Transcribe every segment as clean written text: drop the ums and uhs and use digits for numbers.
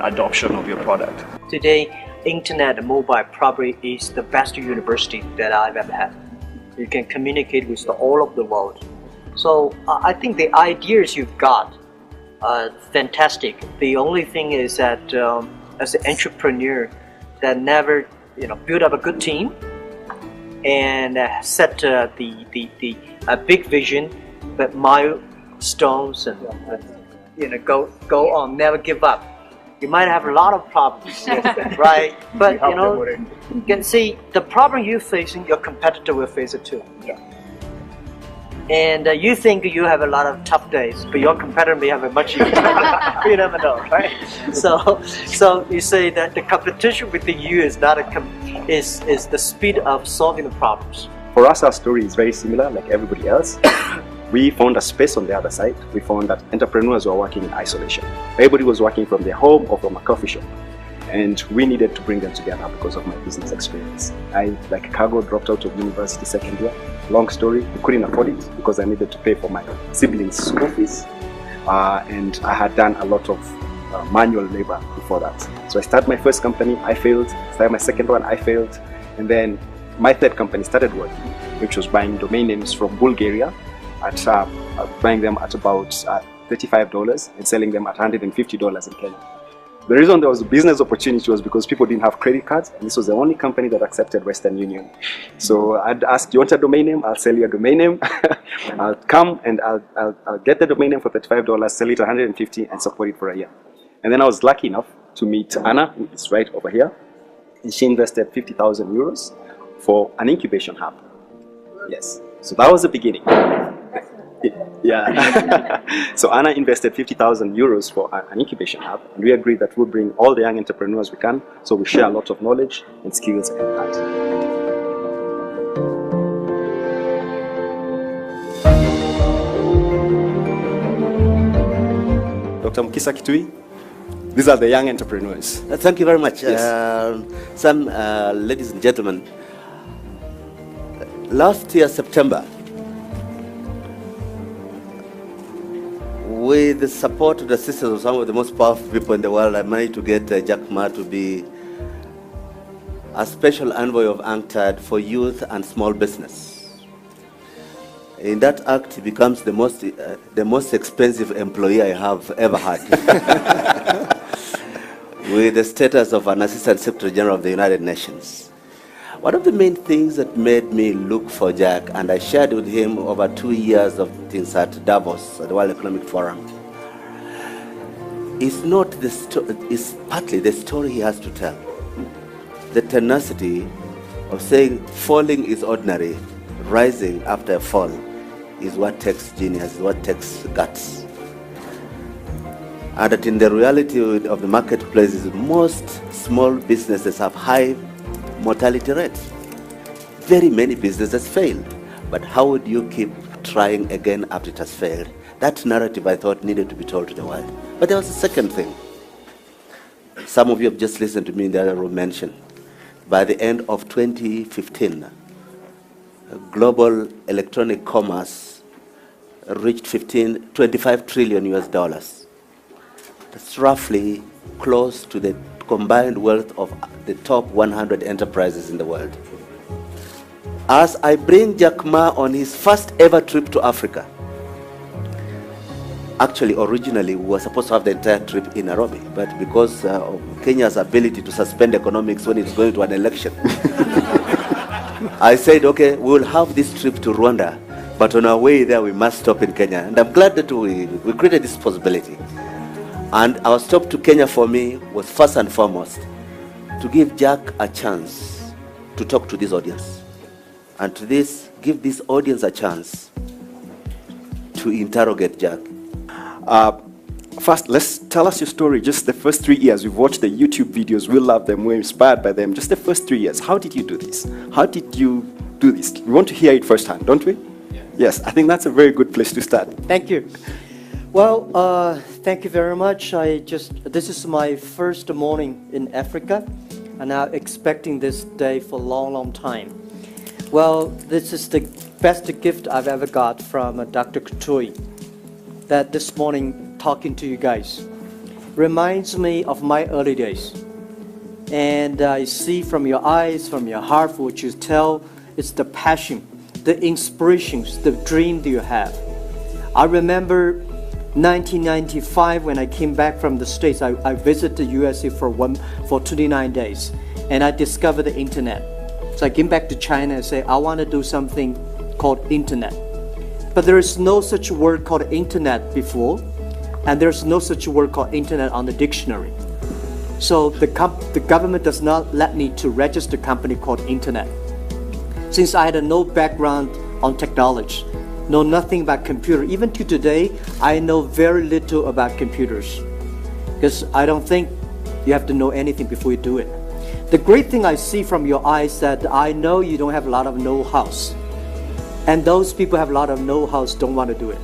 adoption of your product. Today, internet and mobile probably is the best university that I've ever had. You can communicate with all of the world. So I think the ideas you've got are fantastic. The only thing is that as an entrepreneur that never build up a good team and set the big vision, but milestones and go on, never give up. You might have a lot of problems, right? But you can see the problem you're facing, your competitor will face it too. Yeah. And you think you have a lot of tough days, but your competitor may have a much easier time. You never know, right? So you say that the competition within you is not is the speed of solving the problems. For us, our story is very similar, like everybody else. We found a space on the other side. We found that entrepreneurs were working in isolation. Everybody was working from their home or from a coffee shop. And we needed to bring them together because of my business experience. I, like Cargo, dropped out of university second year. Long story, we couldn't afford it because I needed to pay for my siblings' school fees. And I had done a lot of manual labor before that. So I started my first company, I failed. Started my second one, I failed. And then my third company started working, which was buying domain names from Bulgaria, buying them at about $35 and selling them at $150 in Kenya. The reason there was a business opportunity was because people didn't have credit cards, and this was the only company that accepted Western Union. So I'd ask, you want a domain name? I'll sell you a domain name. I'll come and I'll get the domain name for $35, sell it $150 and support it for a year. And then I was lucky enough to meet Anna, who is right over here. And she invested 50,000 euros for an incubation hub. Yes, so that was the beginning. Yeah. So Anna invested 50,000 euros for an incubation hub, and we agreed that we'll bring all the young entrepreneurs we can, so we share a lot of knowledge and skills and art. Dr. Mukisa Kitui, these are the young entrepreneurs. Thank you very much. Yes. Ladies and gentlemen, last year, September, with the support and assistance of some of the most powerful people in the world, I managed to get Jack Ma to be a special envoy of UNCTAD for youth and small business. In that act, he becomes the most expensive employee I have ever had, with the status of an Assistant Secretary General of the United Nations. One of the main things that made me look for Jack, and I shared with him over 2 years of things at Davos, at the World Economic Forum, is partly the story he has to tell. The tenacity of saying falling is ordinary, rising after a fall is what takes genius, is what takes guts. And that in the reality of the marketplace, most small businesses have high mortality rates. Very many businesses fail, but how would you keep trying again after it has failed? That narrative, I thought, needed to be told to the world. But there was a second thing. Some of you have just listened to me in the other room mention. By the end of 2015, global electronic commerce reached 25 trillion US dollars. That's roughly close to the combined wealth of the top 100 enterprises in the world. As I bring Jack Ma on his first ever trip to Africa, actually originally we were supposed to have the entire trip in Nairobi, but because of Kenya's ability to suspend economics when it's going to an election, I said, okay, we will have this trip to Rwanda, but on our way there we must stop in Kenya. And I'm glad that we created this possibility. And our stop to Kenya for me was first and foremost to give Jack a chance to talk to this audience, and to give this audience a chance to interrogate Jack. First, let's tell us your story. Just the first 3 years. We've watched the YouTube videos. We love them. We're inspired by them. Just the first 3 years. How did you do this? How did you do this? We want to hear it firsthand, don't we? Yeah. Yes, I think that's a very good place to start. Thank you. Well, thank you very much. This is my first morning in Africa, and I'm expecting this day for a long, long time. Well, this is the best gift I've ever got from Dr. Kitui, that this morning talking to you guys. reminds me of my early days. And I see from your eyes, from your heart, what you tell, it's the passion, the inspirations, the dream that you have. I remember 1995 when I came back from the States. I visited the USA for 29 days, and I discovered the internet. So I came back to China and said, I want to do something called internet. But there is no such word called internet before, and there's no such word called internet on the dictionary. So the government does not let me to register a company called internet. Since I had no background on technology, know nothing about computer, even to today, I know very little about computers. Because I don't think you have to know anything before you do it. The great thing I see from your eyes that I know you don't have a lot of know-hows. And those people have a lot of know-hows don't want to do it.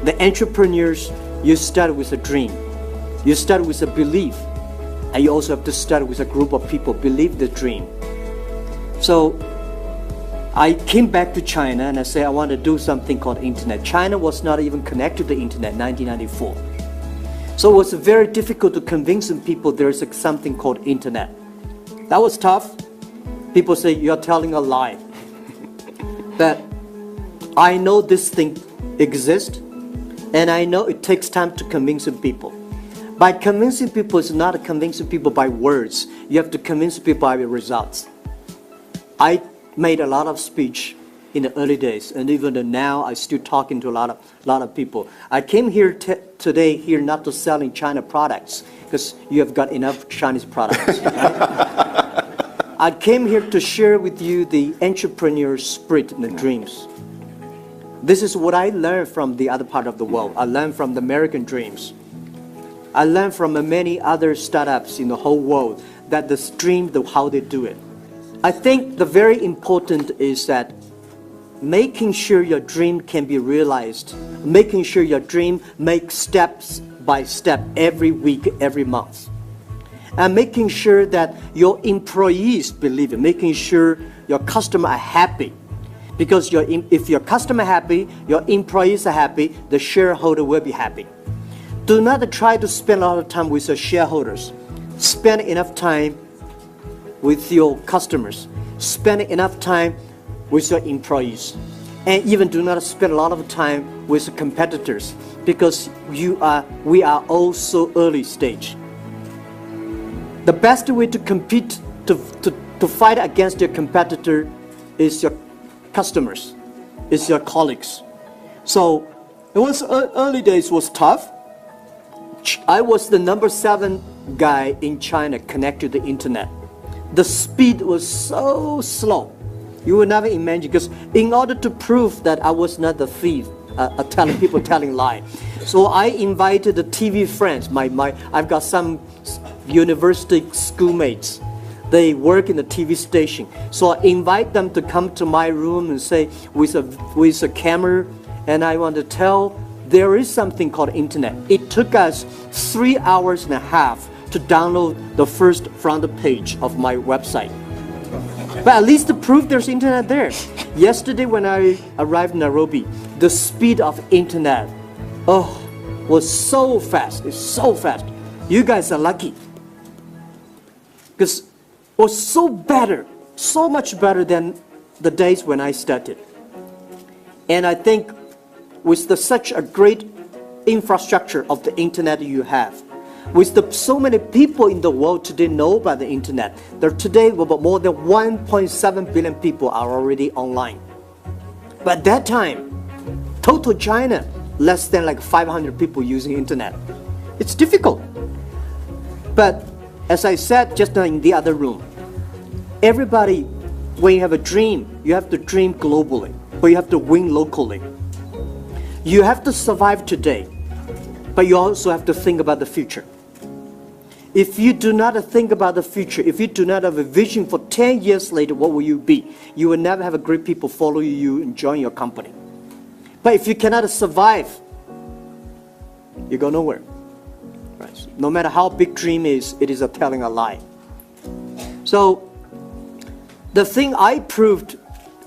The entrepreneurs, you start with a dream. You start with a belief. And you also have to start with a group of people, believe the dream. So I came back to China and I said I want to do something called internet. China was not even connected to the internet in 1994. So it was very difficult to convince people there is something called internet. That was tough. People say you're telling a lie. But I know this thing exists, and I know it takes time to convince people. By convincing people, it's not convincing people by words. You have to convince people by results. I made a lot of speech in the early days, and even now I still talking to a lot of people. I came here today here not to selling China products, because you have got enough Chinese products. Right? I came here to share with you the entrepreneur spirit and the dreams. This is what I learned from the other part of the world. I learned from the American dreams. I learned from many other startups in the whole world that the dream, how they do it. I think the very important is that making sure your dream can be realized, making sure your dream makes steps by step every week, every month. And making sure that your employees believe it, making sure your customers are happy. Because if your customer is happy, your employees are happy, the shareholder will be happy. Do not try to spend a lot of time with your shareholders. Spend enough time with your customers. Spend enough time with your employees. And even do not spend a lot of time with competitors, because we are all so early stage. The best way to compete, to fight against your competitor is your customers, is your colleagues. So it was early days was tough. I was the number 7 guy in China connected to the internet. The speed was so slow. You would never imagine, because in order to prove that I was not the thief, telling people telling lies. So I invited the TV friends. I've got some university schoolmates. They work in the TV station. So I invite them to come to my room and say, with a camera, and I want to tell there is something called internet. It took us 3 hours and a half to download the first front page of my website. But at least to prove there's internet there. Yesterday when I arrived in Nairobi, the speed of internet, was so fast. It's so fast. You guys are lucky. Because it was so much better than the days when I started. And I think with such a great infrastructure of the internet you have, with so many people in the world today know about the internet, there today about more than 1.7 billion people are already online. But at that time, total China, less than like 500 people using internet. It's difficult. But as I said just now in the other room, everybody, when you have a dream, you have to dream globally, but you have to win locally. You have to survive today, but you also have to think about the future. If you do not think about the future, if you do not have a vision for 10 years later, what will you be? You will never have a great people follow you and join your company. But if you cannot survive, you go nowhere. Right? No matter how big dream is, it is a telling a lie. So the thing I proved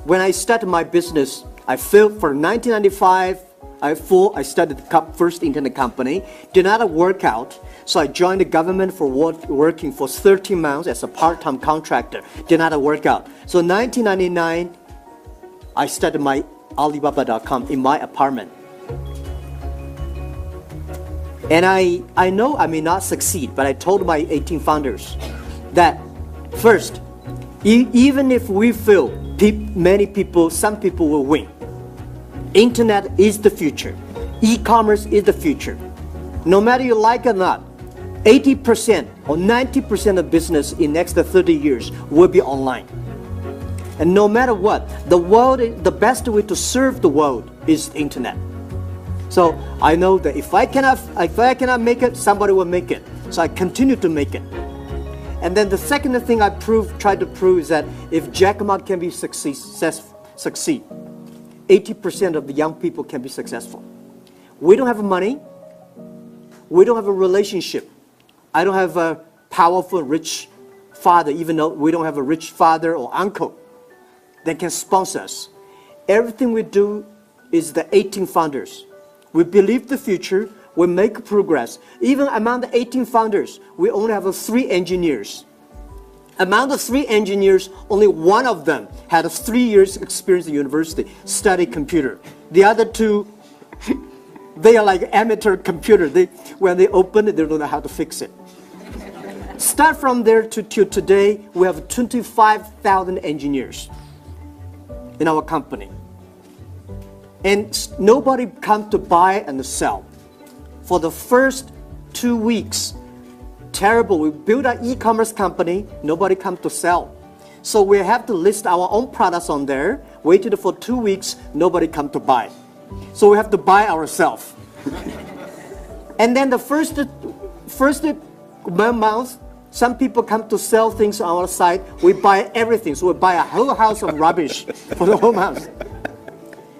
when I started my business, I failed for 1995. I started the first internet company. Did not work out, so I joined the government for working for 13 months as a part-time contractor. Did not work out. So in 1999, I started my Alibaba.com in my apartment. And I know I may not succeed, but I told my 18 founders that first, even if we fail, some people will win. Internet is the future. E-commerce is the future. No matter you like it or not, 80% or 90% of business in next 30 years will be online. And no matter what, the best way to serve the world is the internet. So I know that if I cannot make it, somebody will make it. So I continue to make it. And then the second thing I tried to prove is that if Jack Ma can be succeed, 80% of the young people can be successful. We don't have money. We don't have a relationship. I don't have a powerful, rich father, even though we don't have a rich father or uncle that can sponsor us. Everything we do is the 18 founders. We believe the future, we make progress. Even among the 18 founders, we only have 3 engineers. Among the 3 engineers, only one of them had 3 years experience at university, study computer. The other 2, they are like amateur computer. When they open it, they don't know how to fix it. Start from there to today, we have 25,000 engineers in our company. And nobody comes to buy and sell. For the first 2 weeks, terrible. We built an e-commerce company, nobody comes to sell. So we have to list our own products on there, waited for 2 weeks, nobody comes to buy. So we have to buy ourselves. And then the first month, some people come to sell things on our site, we buy everything. So we buy a whole house of rubbish for the whole month.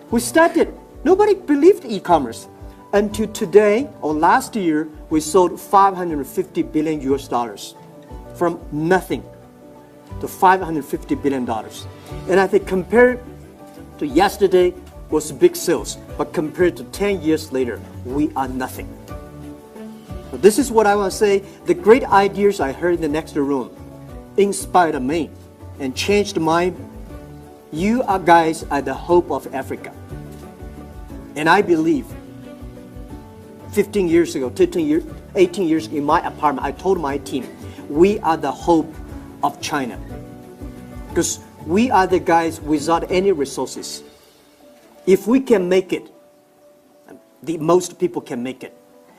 We started, nobody believed e-commerce. Until today, or last year, we sold $550 billion US dollars. From nothing to $550 billion. And I think compared to yesterday was big sales, but compared to 10 years later, we are nothing. So this is what I want to say. The great ideas I heard in the next room inspired me and changed my. You guys are the hope of Africa. And I believe 15 years ago, 18 years in my apartment, I told my team, we are the hope of China. Because we are the guys without any resources. If we can make it, most people can make it.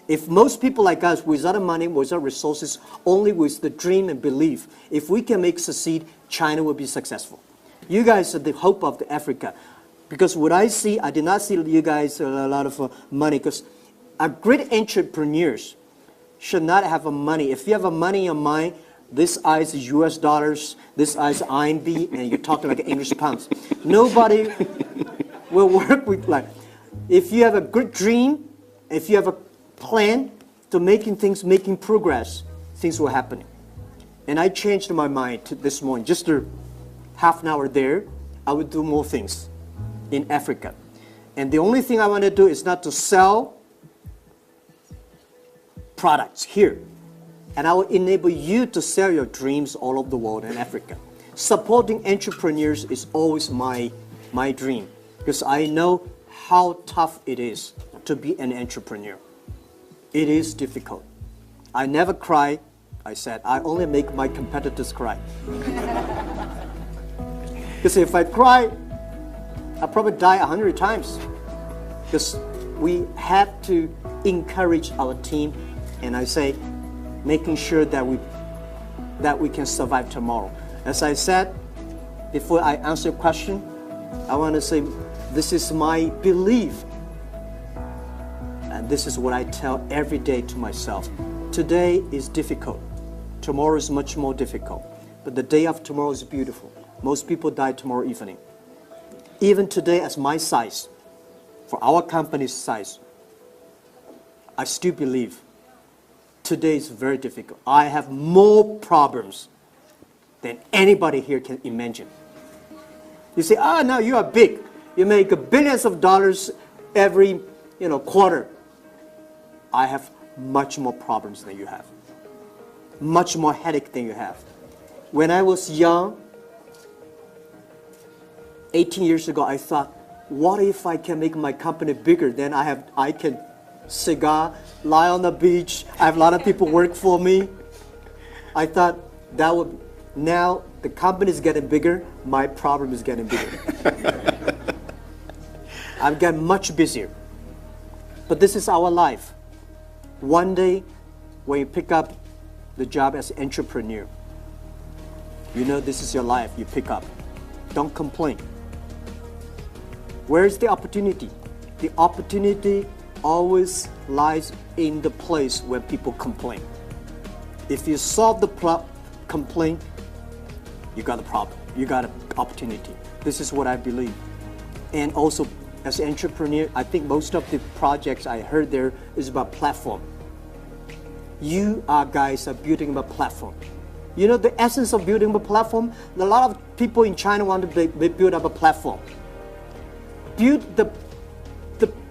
If most people like us, without money, without resources, only with the dream and belief, if we can succeed, China will be successful. You guys are the hope of Africa. Because what I see, I did not see you guys a lot of money. Because great entrepreneurs should not have money. If you have money in your mind, this is US dollars, this is RMB, and you're talking like English pounds. Nobody will work with like. If you have a good dream, if you have a plan to making progress, things will happen. And I changed my mind this morning. Just a half an hour there, I would do more things in Africa. And the only thing I want to do is not to sell products here. And I will enable you to sell your dreams all over the world in Africa. Supporting entrepreneurs is always my dream. Because I know how tough it is to be an entrepreneur. It is difficult. I never cry. I said, I only make my competitors cry. Because if I cry, I'll probably die 100 times. Because we have to encourage our team, and I say, making sure that we can survive tomorrow. As I said, before I answer your question, I want to say, this is my belief. And this is what I tell every day to myself. Today is difficult. Tomorrow is much more difficult. But the day of tomorrow is beautiful. Most people die tomorrow evening. Even today, as my size, for our company's size, I still believe today is very difficult. I have more problems than anybody here can imagine. You say, now you are big. You make billions of dollars every quarter, I have much more problems than you have. Much more headache than you have. When I was young, 18 years ago, I thought, what if I can make my company bigger? Then I can cigar, lie on the beach. I have a lot of people work for me. I thought that would. Now the company is getting bigger. My problem is getting bigger. I'm getting much busier. But this is our life. One day, when you pick up the job as an entrepreneur, this is your life. You pick up. Don't complain. Where is the opportunity? The opportunity always lies in the place where people complain. If you solve the complaint, you got a problem. You got an opportunity. This is what I believe. And also, as an entrepreneur, I think most of the projects I heard there is about platform. You guys are building a platform. The essence of building a platform, a lot of people in China want to build up a platform. The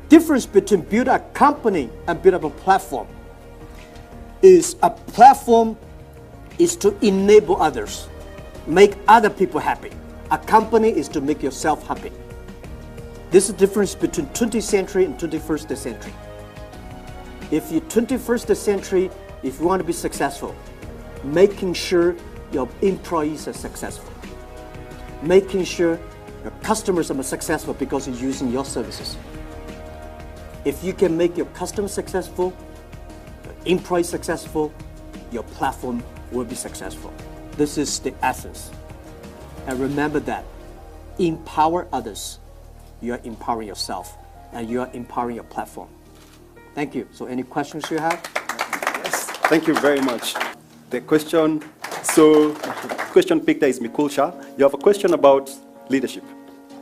difference between build a company and build up a platform is a platform is to enable others, make other people happy. A company is to make yourself happy. This is the difference between 20th century and 21st century. If you're 21st century, if you want to be successful, making sure your employees are successful, making sure your customers are successful because you're using your services. If you can make your customers successful, your employees successful, your platform will be successful. This is the essence. And remember that. Empower others. You are empowering yourself, and you are empowering your platform. Thank you. So any questions you have? Yes, thank you very much. The question picker is Mikul Shah. You have a question about leadership.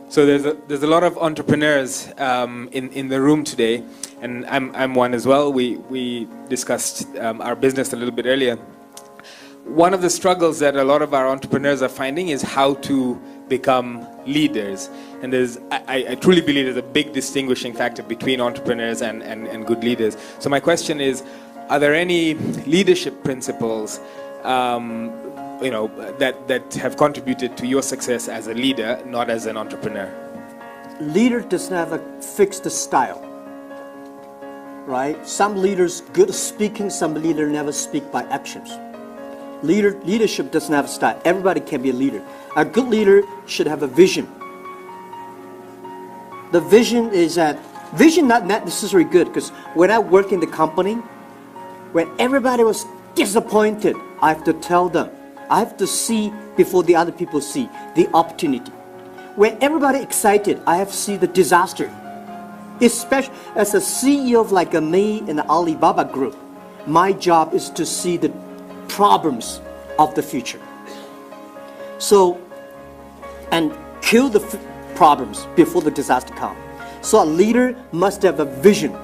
So there's a lot of entrepreneurs in the room today, and I'm one as well. We discussed our business a little bit earlier. One of the struggles that a lot of our entrepreneurs are finding is how to become leaders. And I truly believe there's a big distinguishing factor between entrepreneurs and good leaders. So my question is, are there any leadership principles that have contributed to your success as a leader, not as an entrepreneur? Leader doesn't have a fixed style, right? Some leaders good at speaking, some leaders never speak by actions. Leadership doesn't have a style. Everybody can be a leader. A good leader should have a vision. The vision is not necessarily good, because when I work in the company, when everybody was disappointed, I have to tell them. I have to see before the other people see the opportunity. When everybody excited, I have to see the disaster. Especially as a CEO of like me in the Alibaba Group, my job is to see the problems of the future. So, and kill the problems before the disaster comes. So a leader must have a vision.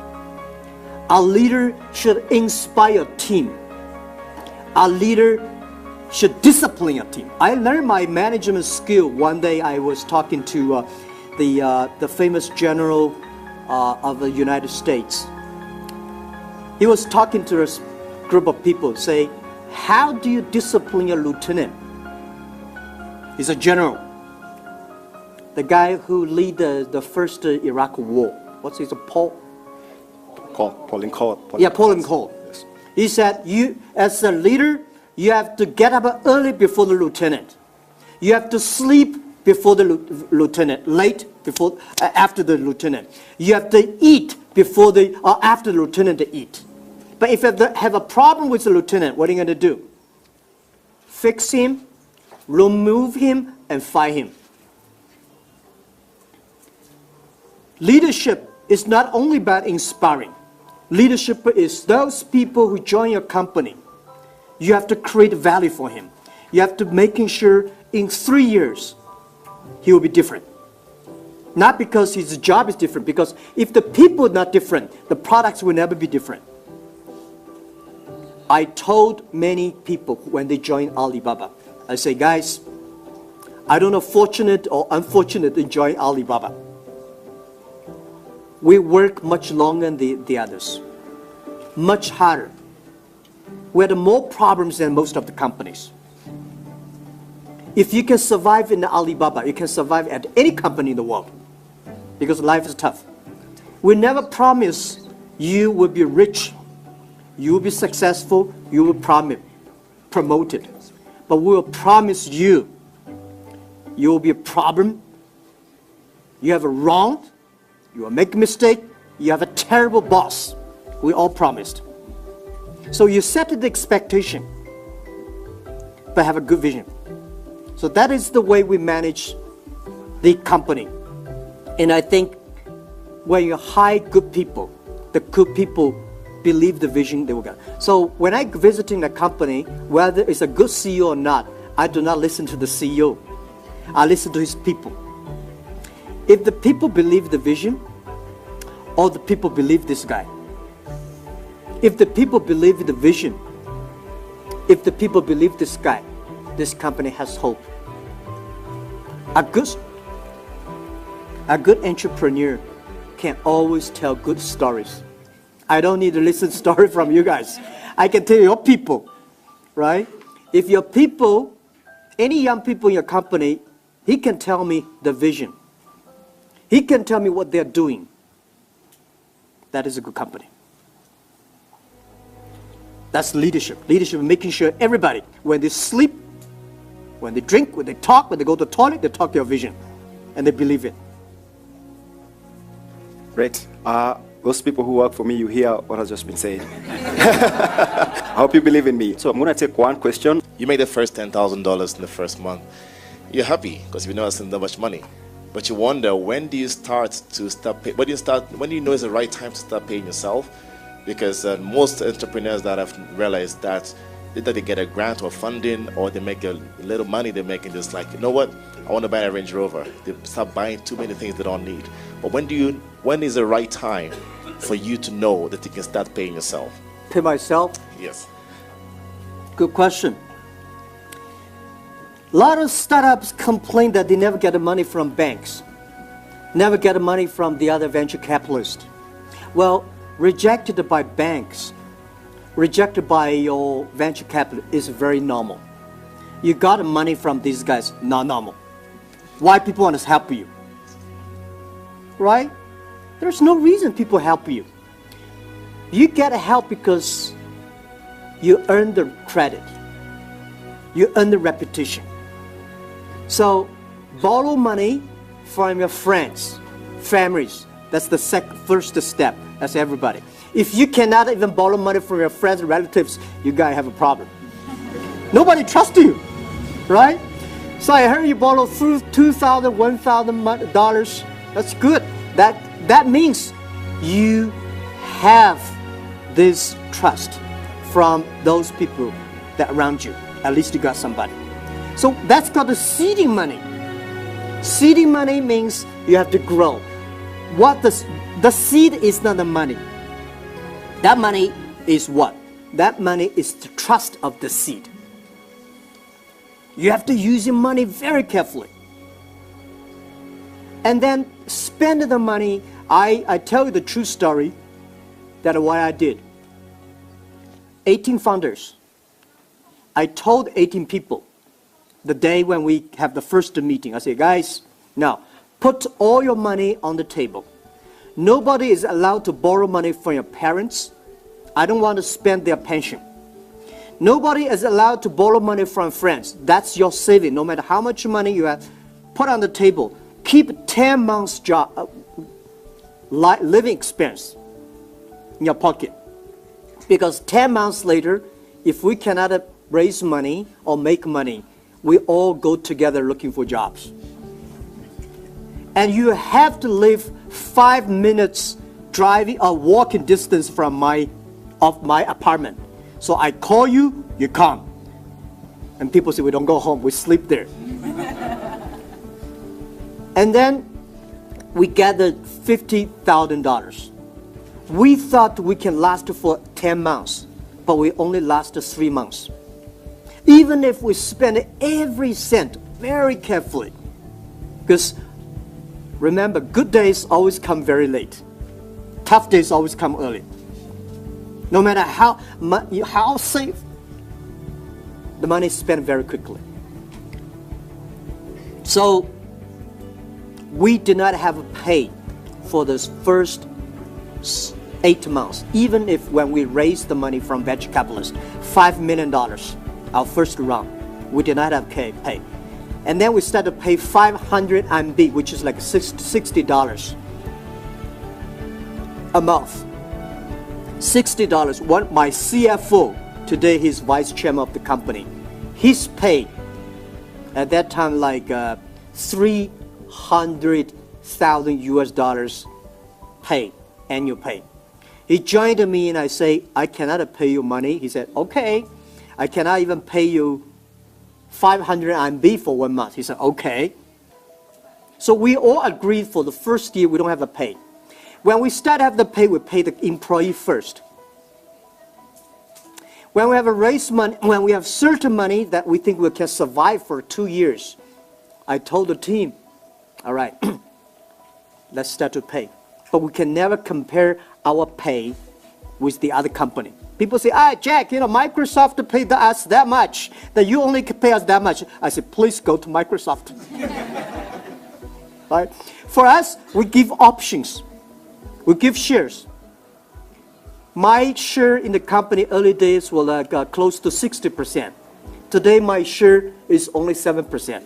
A leader should inspire a team. A leader should discipline a team. I learned my management skill one day. I was talking to the famous general of the United States. He was talking to a group of people, say, how do you discipline your lieutenant? He's a general. The guy who lead the first Iraq war. What's his name? Pauline Cole. Yeah, Pauline Cole. Yes. He said, you as a leader, you have to get up early before the lieutenant. You have to sleep before the lieutenant, late before after the lieutenant. You have to eat before after the lieutenant to eat. But if you have a problem with the lieutenant, what are you going to do? Fix him, remove him, and fire him. Leadership is not only about inspiring. Leadership is those people who join your company. You have to create value for him. You have to making sure in 3 years he will be different. Not because his job is different, because if the people are not different, the products will never be different. I told many people when they joined Alibaba, I say, guys, I don't know fortunate or unfortunate in joining Alibaba. we work much longer than the others, much harder. We have more problems than most of the companies. If you can survive in the Alibaba, you can survive at any company in the world because life is tough. We never promise you will be rich, you will be successful, you will promoted. But we will promise you will be a problem, you have a wrong, you will make a mistake, you have a terrible boss. We all promised. So you set the expectation, but have a good vision. So that is the way we manage the company. And I think when you hire good people, the good people believe the vision they will get. So when I visiting a company, whether it's a good CEO or not, I do not listen to the CEO. I listen to his people. If the people believe the vision, or the people believe this guy. If the people believe the vision, if the people believe this guy, this company has hope. A good entrepreneur can always tell good stories. I don't need to listen to story from you guys. I can tell your people, right? If your people, any young people in your company, he can tell me the vision. He can tell me what they're doing. That is a good company. That's leadership. Leadership is making sure everybody, when they sleep, when they drink, when they talk, when they go to the toilet, they talk your vision. And they believe it. Great. Those people who work for me, you hear what has just been said. I hope you believe in me. So I'm going to take one question. You made the first $10,000 in the first month. You're happy because you know it's not that much money. But you wonder, when do you start to start paying? When do you know it's the right time to start paying yourself? Because most entrepreneurs that I've realized that either they get a grant or funding, or they make a little money they're making, just like, you know what, I want to buy a Range Rover. They start buying too many things they don't need. But when is the right time for you to know that you can start paying yourself? Pay myself? Yes. Good question. A lot of startups complain that they never get the money from banks, never get the money from the other venture capitalists. Well, rejected by banks, rejected by your venture capital is very normal. You got the money from these guys, not normal. Why people want to help you? Right? There's no reason people help you. You get help because you earn the credit. You earn the reputation. So borrow money from your friends, families. That's the first step. That's everybody. If you cannot even borrow money from your friends and relatives, you guys have a problem. Nobody trusts you, right? So I heard you borrow $2,000, $1,000. That's good. That means you have this trust from those people that around you. At least you got somebody. So that's called the seeding money. Seeding money means you have to grow. The seed is not the money. That money is what? That money is the trust of the seed. You have to use your money very carefully. And then spend the money. I tell you the true story that what I did. 18 founders. I told 18 people the day when we have the first meeting. I say, guys, now put all your money on the table. Nobody is allowed to borrow money from your parents. I don't want to spend their pension. Nobody is allowed to borrow money from friends. That's your saving. No matter how much money you have, put on the table. Keep 10 months job, living expense in your pocket. Because 10 months later, if we cannot raise money or make money, we all go together looking for jobs. And you have to live 5 minutes driving or walking distance from my apartment. So I call you, you come. And people say, we don't go home, we sleep there. And then we gathered $50,000. We thought we can last for 10 months, but we only lasted 3 months. Even if we spend every cent very carefully. Because remember, good days always come very late. tough days always come early. No matter how safe, the money is spent very quickly. So we did not have a pay for the first 8 months, even if when we raised the money from venture capitalists, $5 million, our first round, we did not have pay. And then we started to pay 500 RMB, which is like $60 a month. $60. My CFO, today he's vice chairman of the company, his pay at that time like $300,000 US pay, annual pay. He joined me and I say, I cannot pay you money. He said, okay, I cannot even pay you 500 RMB for 1 month. He said, okay. So we all agreed for the first year we don't have a pay. When we start to have the pay, we pay the employee first. When we have a raise money, when we have certain money that we think we can survive for 2 years, I told the team, all right, let's start to pay. But we can never compare our pay with the other company. People say, Jack, Microsoft paid us that much, that you only can pay us that much. I said, please go to Microsoft. Right? For us, we give options. We give shares. My share in the company early days was close to 60%. Today, my share is only 7%.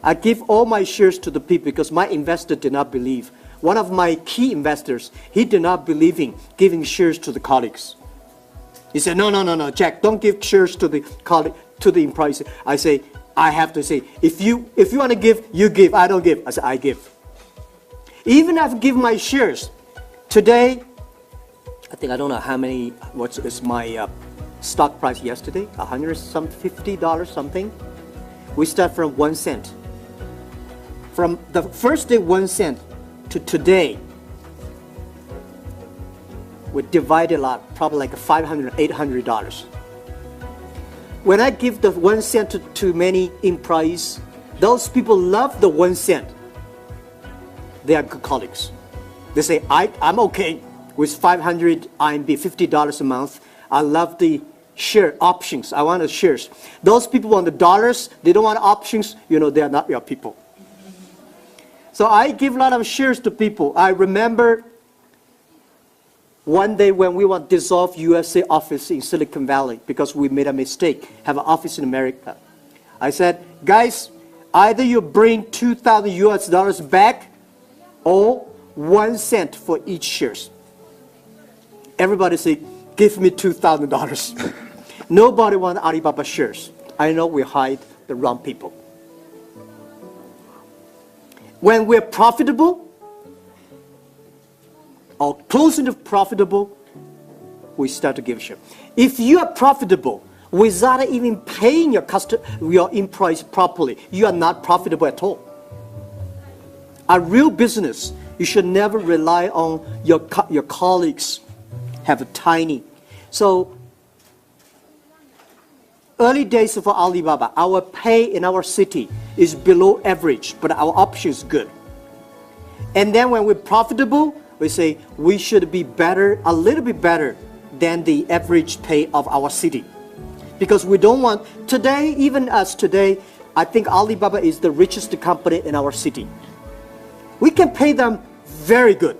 I give all my shares to the people because my investor did not believe. One of my key investors, he did not believe in giving shares to the colleagues. He said, no, Jack, don't give shares to the colleague, to the employees. I say, I have to say, if you want to give, you give. I don't give. I say, I give. Even if I give my shares, today, I think I don't know how many, what is my stock price yesterday, $150 something. We start from 1 cent. From the first day 1 cent to today, we divided a lot, probably like $500, $800. When I give the 1 cent to many employees, those people love the 1 cent. They are good colleagues. They say, I'm okay with 500 RMB, $50 a month. I love the share options. I want the shares. Those people want the dollars. They don't want options. They are not your people. So I give a lot of shares to people. I remember one day when we want to dissolve USA office in Silicon Valley because we made a mistake, have an office in America. I said, guys, either you bring 2,000 US dollars back or 1 cent for each shares. Everybody say, give me $2,000. Nobody wants Alibaba shares. I know we hide the wrong people. When we're profitable, or close to profitable, we start to give share. If you are profitable without even paying your employees properly, you are not profitable at all. A real business, you should never rely on your colleagues have a tiny. So early days for Alibaba, our pay in our city is below average, but our option is good. And then when we're profitable, we say we should be better, a little bit better than the average pay of our city. Because we don't want, today, even us today, I think Alibaba is the richest company in our city. We can pay them very good,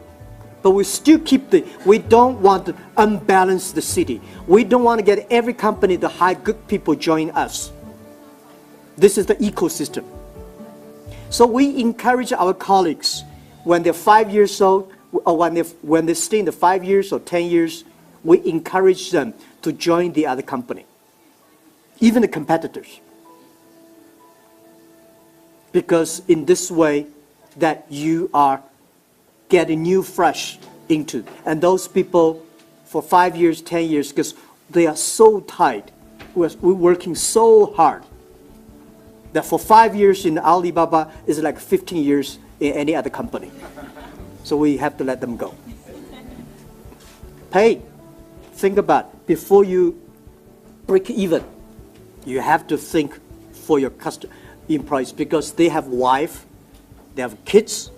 but we still keep we don't want to unbalance the city. We don't want to get every company to hire good people join us. This is the ecosystem. So we encourage our colleagues when they're 5 years old, or when they stay in the 5 years or 10 years, we encourage them to join the other company, even the competitors. Because in this way, that you are getting new fresh into. And those people for 5 years, 10 years, because they are so tight, we're working so hard, that for 5 years in Alibaba is like 15 years in any other company. So we have to let them go. Pay. Think about, before you break even, you have to think for your employees, because they have wife, they have kids,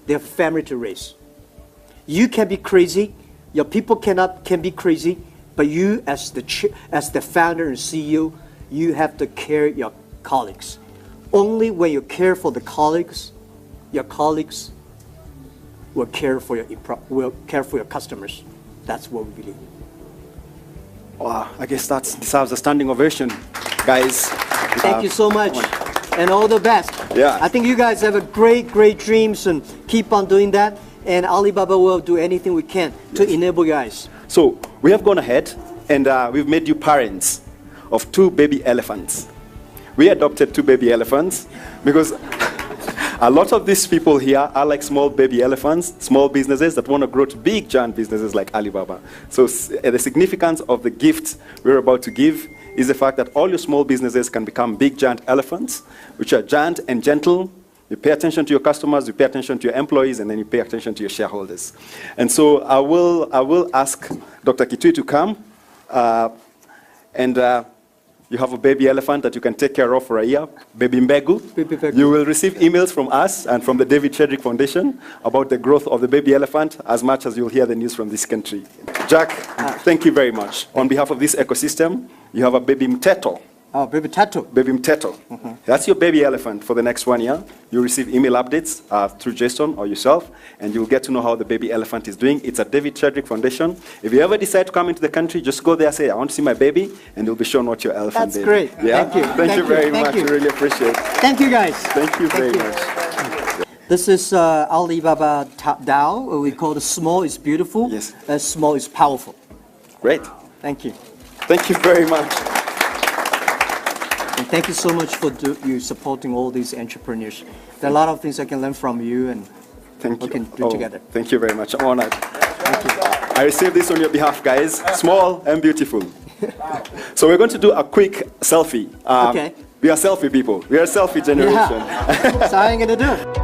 they have family to raise. You can be crazy, your people can be crazy, but you as the founder and CEO, you have to care your colleagues. Only when you care for the colleagues, your colleagues will care for your customers. That's what we believe. Wow, I guess that deserves a standing ovation, guys. Thank you so much, and all the best. Yeah. I think you guys have a great dreams, and keep on doing that. And Alibaba will do anything we can to enable you guys. So we have gone ahead and we've made you parents of 2 baby elephants. We adopted 2 baby elephants because a lot of these people here are like small baby elephants, small businesses that want to grow to big giant businesses like Alibaba. So the significance of the gift we're about to give is the fact that all your small businesses can become big giant elephants, which are giant and gentle. You pay attention to your customers, you pay attention to your employees, and then you pay attention to your shareholders. And so I will ask Dr. Kitui to come, and you have a baby elephant that you can take care of for a year, Baby Mbegu. Baby Mbegu. You will receive emails from us and from the David Chedrick Foundation about the growth of the baby elephant as much as you'll hear the news from this country. Jack, thank you very much. On behalf of this ecosystem, you have a Baby Mteto. Oh, Baby Tattoo. Baby Mteto. That's your baby elephant for the next 1 year. You'll receive email updates through Jason or yourself, and you'll get to know how the baby elephant is doing. It's at David Chedrick Foundation. If you ever decide to come into the country, just go there, say, I want to see my baby, and you'll be shown what your elephant That's did. great. Yeah? Thank you. Thank you very Thank much. you. We really appreciate it. Thank you, guys. Thank you very much. This is Alibaba DAO. We call it small is beautiful. Yes. Small is powerful. Great. Thank you. Thank you very much. And thank you so much for you supporting all these entrepreneurs. There are a lot of things I can learn from you, and Thank we you. can do together. Thank you very much. I'm honored. Thank you. I received this on your behalf, guys. Small and beautiful. So we're going to do a quick selfie. Okay. We are selfie people. We are a selfie generation. Yeah. That's how I'm going to do it.